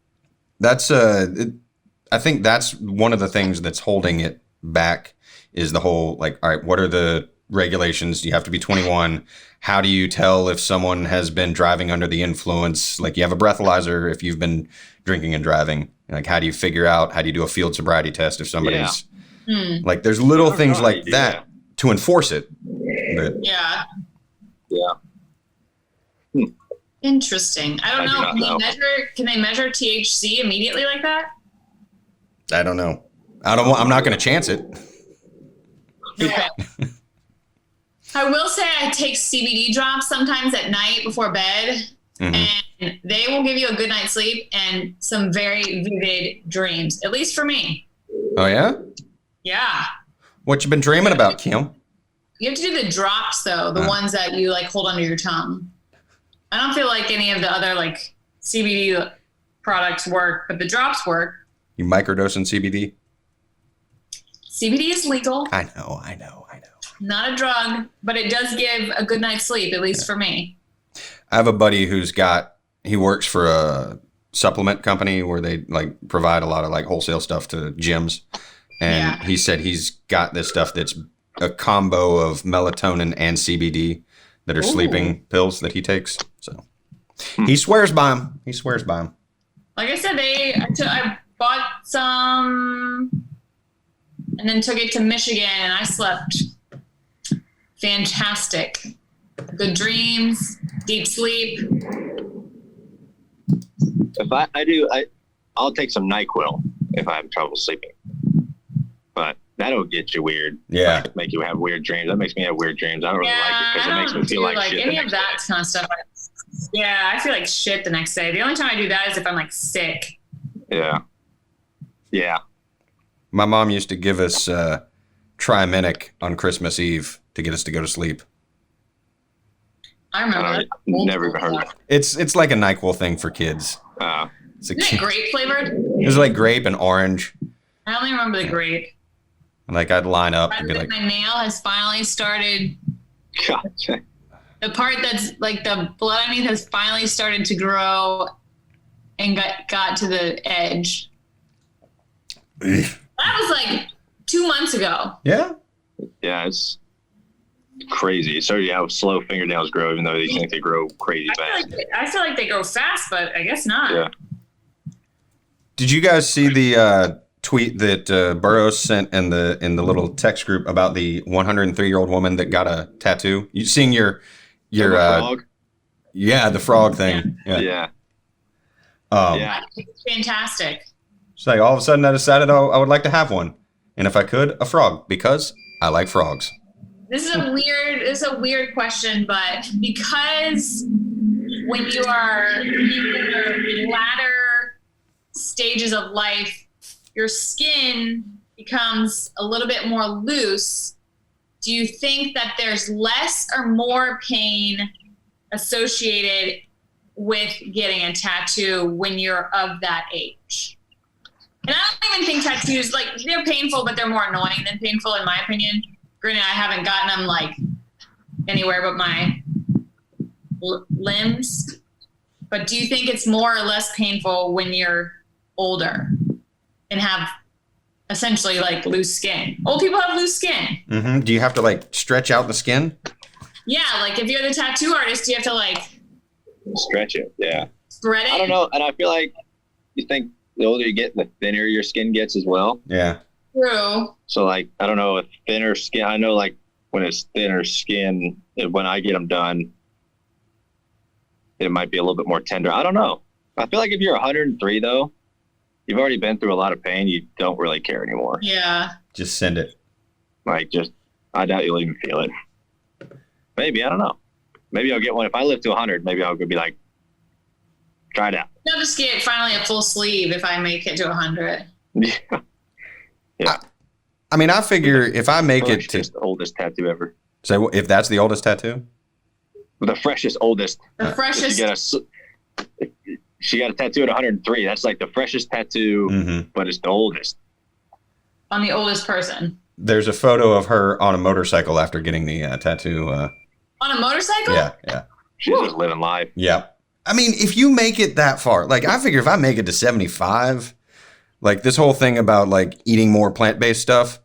That's I think that's one of the things that's holding it back is the whole like, all right, what are the regulations? You have to be 21. How do you tell if someone has been driving under the influence? Like, you have a breathalyzer if you've been drinking and driving. Like, how do you figure out? How do you do a field sobriety test if somebody's like? There's little things like that to enforce it. But, Yeah. yeah. Interesting. I don't I do know. not know. Can they measure THC immediately like that? I don't know. I'm not going to chance it. Okay. I will say I take CBD drops sometimes at night before bed, and they will give you a good night's sleep and some very vivid dreams, at least for me. Oh yeah? Yeah. What you been dreaming about, Kim? You have to do the drops though, the ones that you like hold under your tongue. I don't feel like any of the other like CBD products work, but the drops work. You microdosing CBD? CBD is legal. I know. Not a drug, but it does give a good night's sleep, at least for me. I have a buddy he works for a supplement company where they like provide a lot of like wholesale stuff to gyms. And he said he's got this stuff that's a combo of melatonin and CBD that are sleeping pills that he takes. So he swears by them. Like I said, I bought some and then took it to Michigan and I slept fantastic. Good dreams, deep sleep. If I'll take some NyQuil if I have trouble sleeping. But that'll get you weird. Yeah. Like, make you have weird dreams. That makes me have weird dreams. I don't really like it because it makes me feel like shit. Any of that kind of stuff. Yeah, I feel like shit the next day. The only time I do that is if I'm like sick. Yeah. Yeah. My mom used to give us Triminic on Christmas Eve to get us to go to sleep. I remember that. Never even heard of it. It's like a NyQuil thing for kids. Isn't it grape flavored? It was like grape and orange. I only remember the grape. Like I'd line up and be like, my nail has finally started. Gotcha. The part that's like the blood underneath has finally started to grow and got to the edge. That was like 2 months ago. Yeah. Yeah, it's crazy. So how slow fingernails grow, even though they think they grow crazy fast. I feel like they grow fast, but I guess not. Yeah. Did you guys see the tweet that Burroughs sent in the little text group about the 103-year-old woman that got a tattoo? You seeing your frog? Yeah, the frog thing. Yeah. Yeah. It's fantastic. It's like all of a sudden I decided I would like to have one, and if I could, a frog, because I like frogs. This is a weird question, but because when you are in your latter stages of life, your skin becomes a little bit more loose. Do you think that there's less or more pain associated with getting a tattoo when you're of that age? And I don't even think tattoos, like, they're painful, but they're more annoying than painful, in my opinion. Granted, I haven't gotten them, like, anywhere but my limbs. But do you think it's more or less painful when you're older and have essentially, like, loose skin? Old people have loose skin. Mm-hmm. Do you have to, like, stretch out the skin? Yeah, like, if you're the tattoo artist, you have to, like... Stretch it, yeah. Spread it? I don't know, and I feel like you think the older you get, the thinner your skin gets as well. Yeah. True. So, like, I don't know, a thinner skin, I know, like, when it's thinner skin, when I get them done, it might be a little bit more tender. I don't know. I feel like if you're 103, though, you've already been through a lot of pain. You don't really care anymore. Yeah. Just send it. Like, I doubt you'll even feel it. Maybe, I don't know. Maybe I'll get one. If I live to 100, maybe I'll go be like, try it out. I'll just get finally a full sleeve if I make it to 100. Yeah. I mean, I figure if I make it to the oldest tattoo ever. So if that's the oldest tattoo? The freshest, oldest. The freshest. She got a tattoo at 103. That's like the freshest tattoo, but it's the oldest. On the oldest person. There's a photo of her on a motorcycle after getting the tattoo. On a motorcycle? Yeah. She's just living life. Yeah. I mean, if you make it that far, like I figure if I make it to 75, like this whole thing about like eating more plant-based stuff,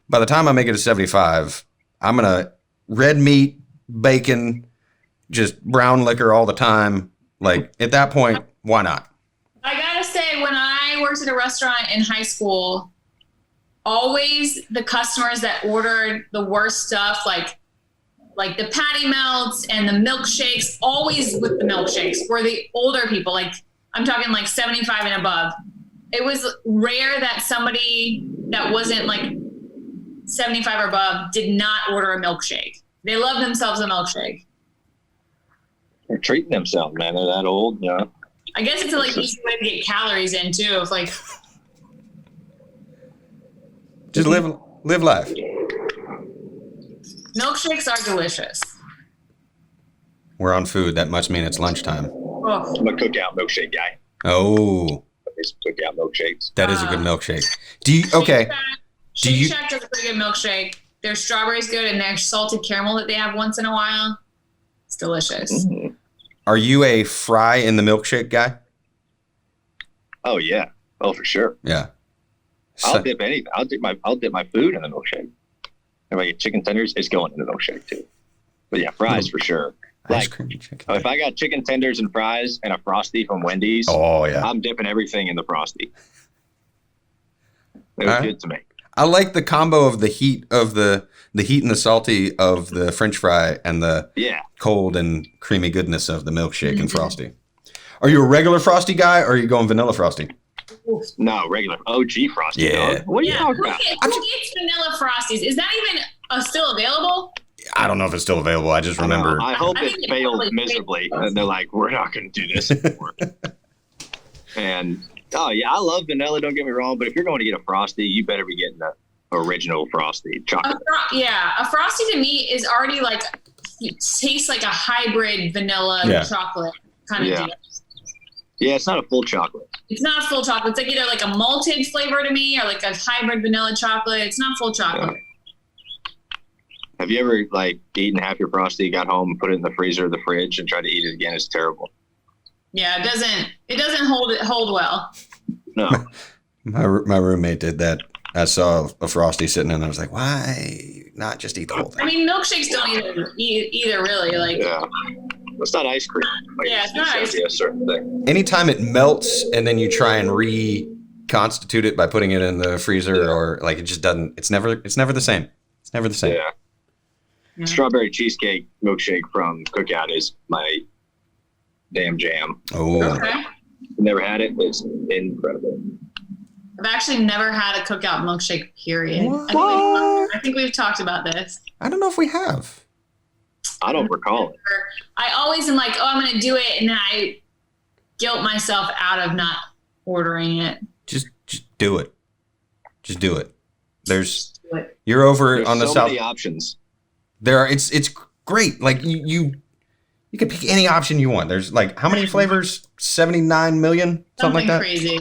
by the time I make it to 75, I'm going to red meat, bacon, just brown liquor all the time. Like at that point, why not? I gotta say, when I worked at a restaurant in high school, always the customers that ordered the worst stuff, like the patty melts and the milkshakes, always with the milkshakes, were the older people. Like I'm talking like 75 and above. It was rare that somebody that wasn't like 75 or above did not order a milkshake. They love themselves a milkshake. They're treating themselves, man. They're that old, yeah. I guess it's like easy way to get calories in too. If like just live life. Milkshakes are delicious. We're on food. That must mean it's lunchtime. Oh. I'm a cookout milkshake guy. Oh. It's cookout milkshakes. That is a good milkshake. Do you okay? Shake Shack does a pretty good milkshake. Their strawberry's good, and their salted caramel that they have once in a while. It's delicious. Mm-hmm. Are you a fry in the milkshake guy? Oh yeah. Oh, for sure. Yeah. I'll dip anything. I'll dip my food in the milkshake. If I get chicken tenders, it's going in the milkshake too. But yeah, fries for sure. Ice cream, chicken. If I got chicken tenders and fries and a Frosty from Wendy's, oh yeah, I'm dipping everything in the Frosty. It was good to me. I like the combo of the heat of the heat and the salty of the French fry and the cold and creamy goodness of the milkshake and Frosty. Are you a regular Frosty guy or are you going vanilla Frosty? No, regular OG Frosty. Yeah. Dog. What are you talking about? Who gets vanilla Frosties? Is that even still available? I don't know if it's still available. I just remember. I hope it failed miserably. And they're like, we're not going to do this anymore. And, oh, yeah, I love vanilla, don't get me wrong. But if you're going to get a Frosty, you better be getting the original Frosty chocolate. A Frosty to me is already like, it tastes like a hybrid vanilla chocolate kind of deal. Yeah, it's not a full chocolate. It's not a full chocolate. It's like either like a malted flavor to me or like a hybrid vanilla chocolate. It's not full chocolate. Yeah. Have you ever like eaten half your Frosty, got home, and put it in the freezer or the fridge, and tried to eat it again? It's terrible. Yeah, it doesn't hold well. No. My roommate did that. I saw a Frosty sitting and I was like, why not just eat the whole thing? I mean, milkshakes don't either really. Like, yeah. It's not ice cream. Like, it's not ice cream. A certain thing. Anytime it melts and then you try and reconstitute it by putting it in the freezer or like it just doesn't, it's never the same. It's never the same. Yeah. Strawberry cheesecake milkshake from Cookout is my damn jam. Oh. Okay. Never had it. It's incredible. I've actually never had a Cookout milkshake, period. I think we've talked about this. I don't know if we have. I don't recall it. I always am like, I'm going to do it, and then I guilt myself out of not ordering it. Just do it. Just do it. You're over on the so south. Many options. It's great. Like you can pick any option you want. There's like how many flavors? 79 million, something like that. Crazy.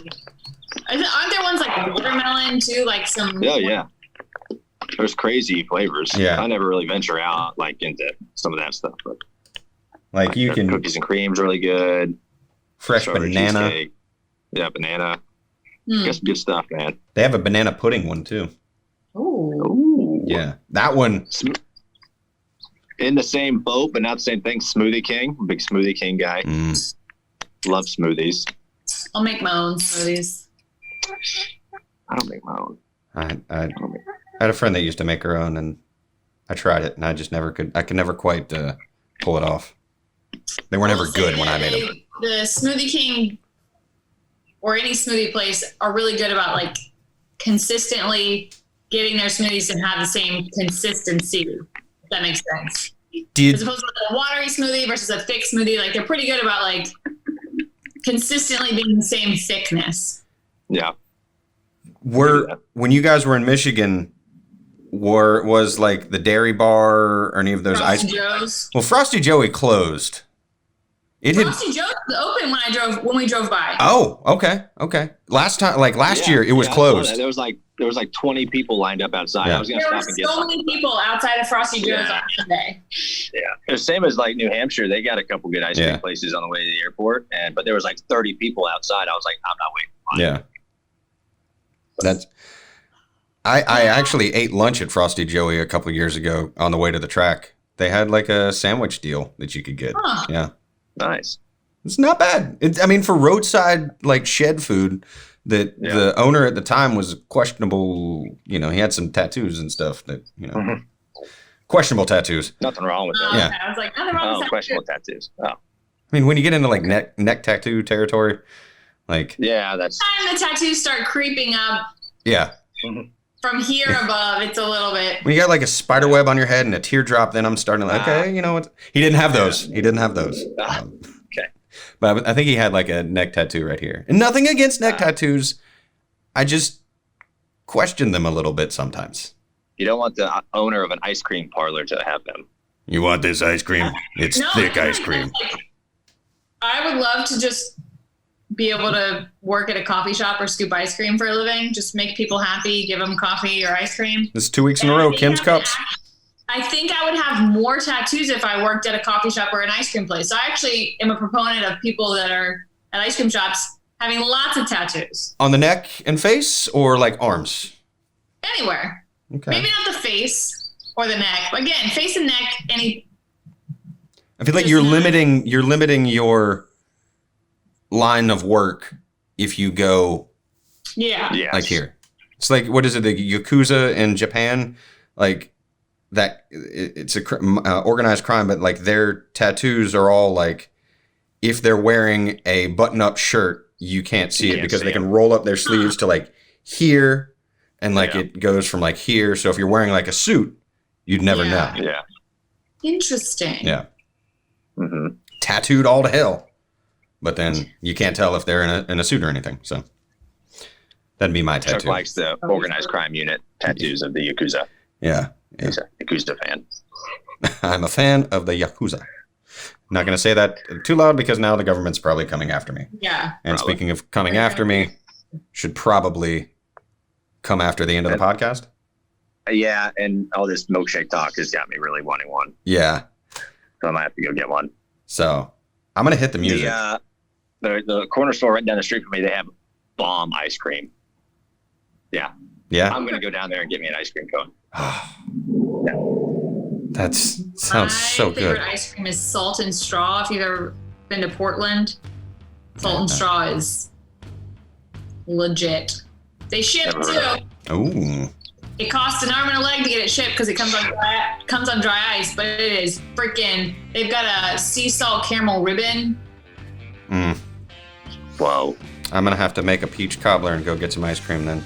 Aren't there ones like watermelon too? Like some. Yeah. There's crazy flavors. Yeah. I never really venture out like into some of that stuff, but like you can cookies and cream's really good. Fresh banana. Cheesecake. Yeah, banana. Got some good stuff, man. They have a banana pudding one too. Ooh. Yeah, that one. In the same boat, but not the same thing. Smoothie King, big Smoothie King guy. Love smoothies. I'll make my own smoothies. I don't make my own. I had a friend that used to make her own, and I tried it, and I just never could. I could never quite pull it off. They were never good when I made them. The Smoothie King or any smoothie place are really good about like consistently getting their smoothies to have the same consistency. If that makes sense. As opposed to a watery smoothie versus a thick smoothie, like they're pretty good about like consistently being the same thickness. Yeah. When you guys were in Michigan, was like the Dairy Bar or any of those Frosty Joe's? Well, Frosty Joey closed. Frosty Joe's was open when we drove by. Oh, okay. Last year, it was closed. There was like 20 people lined up outside. Yeah. I was gonna There stop were and get so many people outside of Frosty Joe's on Sunday. Yeah, the same as like New Hampshire. They got a couple good ice cream places on the way to the airport, but there was like 30 people outside. I was like, I'm not waiting. Yeah. That's. I actually ate lunch at Frosty Joey a couple years ago on the way to the track. They had like a sandwich deal that you could get. Huh. Yeah. Nice. It's not bad. For roadside like shed food, that the owner at the time was questionable. He had some tattoos and stuff that questionable tattoos. Nothing wrong with that. Yeah. I was like, nothing wrong with questionable tattoos. Oh. When you get into like neck tattoo territory, like that's time the tattoos start creeping up. Yeah. From here above, it's a little bit. When you got like a spider web on your head and a teardrop, then I'm starting to okay, you know what? He didn't have those. Okay. But I think he had like a neck tattoo right here. And nothing against neck tattoos. I just question them a little bit sometimes. You don't want the owner of an ice cream parlor to have them. You want this ice cream? It's thick ice cream. I would love to just be able to work at a coffee shop or scoop ice cream for a living. Just make people happy, give them coffee or ice cream. This is 2 weeks in a row, Kim's Cups. I think I would have more tattoos if I worked at a coffee shop or an ice cream place. So I actually am a proponent of people that are at ice cream shops having lots of tattoos. On the neck and face or like arms? Anywhere. Okay. Maybe not the face or the neck. But again, face and neck, I feel like you're limiting your line of work if you go like here. It's like, what is it, the Yakuza in Japan? Like that, it's a organized crime, but like their tattoos are all like, if they're wearing a button-up shirt, you can't see it because they can roll up their sleeves to like here, and like it goes from like here. So if you're wearing like a suit, you'd never know. Yeah. Interesting. Yeah. Mm-hmm. Tattooed all to hell. But then you can't tell if they're in a suit or anything. So that'd be my tattoo. Chuck likes the organized crime unit tattoos of the Yakuza. Yeah. He's a Yakuza fan. I'm a fan of the Yakuza. Not going to say that too loud because now the government's probably coming after me. Yeah. And speaking of coming after me, should probably come after the end of the podcast. Yeah, and all this milkshake talk has got me really wanting one. Yeah. So I might have to go get one. So I'm going to hit the music. The corner store right down the street from me, they have bomb ice cream. Yeah. Yeah. I'm going to go down there and get me an ice cream cone. That sounds so good. My favorite ice cream is salt and straw. If you've ever been to Portland, salt and straw is legit. They ship too. Ooh. It costs an arm and a leg to get it shipped because it comes on dry ice, but it is freaking. They've got a sea salt caramel ribbon. Whoa. I'm gonna have to make a peach cobbler and go get some ice cream then.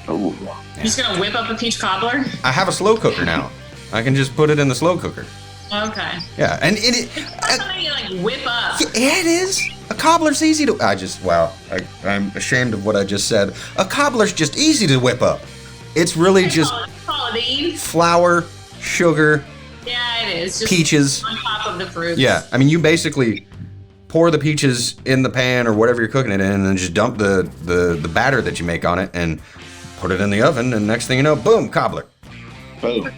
Ooh. You're just gonna whip up a peach cobbler? I have a slow cooker now. I can just put it in the slow cooker. Okay. Yeah, and It's not something you like whip up. Yeah, it is. A cobbler's easy to. I'm ashamed of what I just said. A cobbler's just easy to whip up. It's really just flour, sugar. Yeah, it is. Just peaches on top of the fruits. Yeah, I mean, you basically pour the peaches in the pan or whatever you're cooking it in, and then just dump the batter that you make on it and put it in the oven. And next thing you know, boom, cobbler. Boom.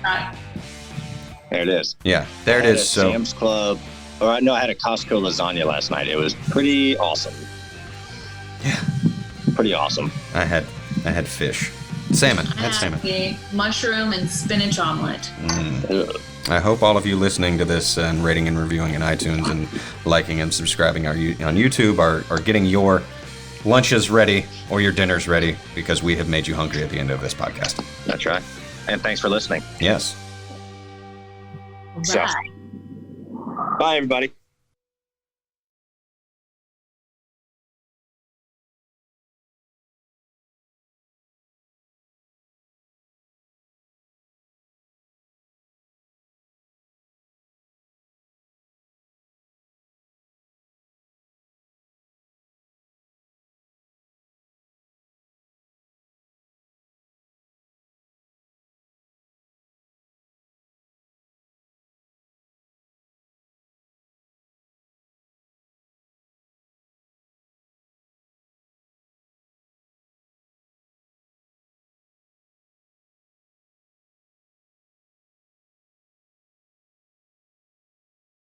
There it is. Yeah, there it is. So Sam's Club. I had a Costco lasagna last night. It was pretty awesome. Yeah. Pretty awesome. I had fish. Salmon. I had salmon. A mushroom and spinach omelet. I hope all of you listening to this and rating and reviewing in iTunes and liking and subscribing on YouTube are getting your lunches ready or your dinners ready because we have made you hungry at the end of this podcast. That's right. And thanks for listening. Yes. Bye. Bye, everybody.